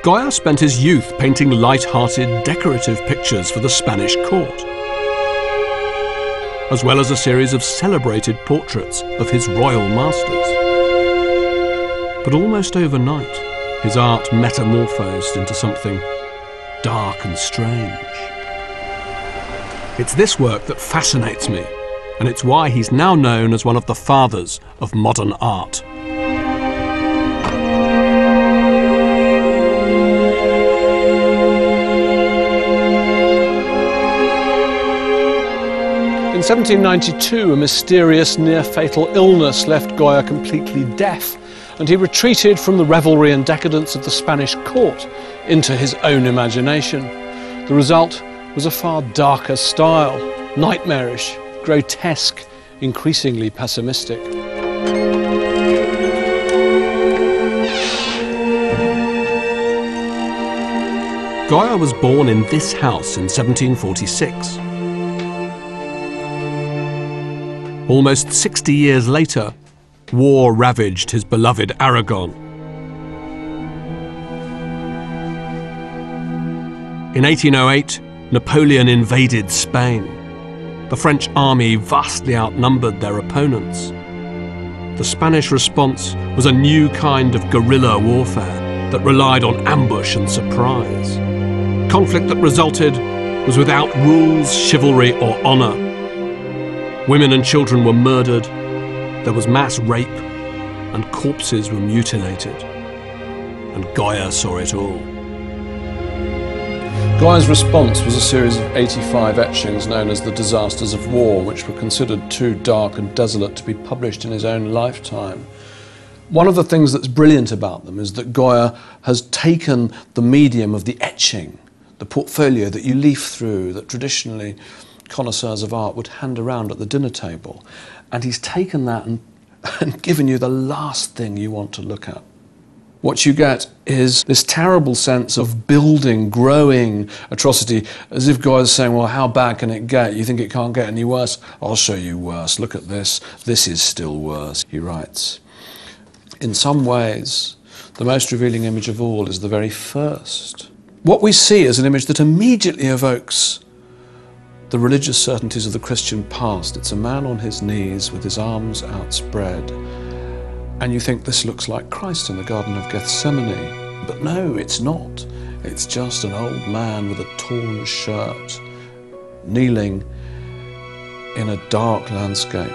Goya spent his youth painting light-hearted, decorative pictures for the Spanish court, as well as a series of celebrated portraits of his royal masters. But almost overnight, his art metamorphosed into something dark and strange. It's this work that fascinates me, and it's why he's now known as one of the fathers of modern art. In 1792, a mysterious near-fatal illness left Goya completely deaf, and he retreated from the revelry and decadence of the Spanish court into his own imagination. The result was a far darker style, nightmarish, grotesque, increasingly pessimistic. Goya was born in this house in 1746. Almost 60 years later, war ravaged his beloved Aragon. In 1808, Napoleon invaded Spain. The French army vastly outnumbered their opponents. The Spanish response was a new kind of guerrilla warfare that relied on ambush and surprise. Conflict that resulted was without rules, chivalry, or honor. Women and children were murdered, there was mass rape, and corpses were mutilated. And Goya saw it all. Goya's response was a series of 85 etchings known as the Disasters of War, which were considered too dark and desolate to be published in his own lifetime. One of the things that's brilliant about them is that Goya has taken the medium of the etching, the portfolio that you leaf through, that traditionally connoisseurs of art would hand around at the dinner table, and he's taken that and given you the last thing you want to look at. What you get is this terrible sense of building, growing atrocity, as if Goya's saying, well, how bad can it get? You think it can't get any worse? I'll show you worse. Look at this. This is still worse, he writes. In some ways, the most revealing image of all is the very first. What we see is an image that immediately evokes the religious certainties of the Christian past. It's a man on his knees with his arms outspread. And you think this looks like Christ in the Garden of Gethsemane. But no, it's not. It's just an old man with a torn shirt, kneeling in a dark landscape.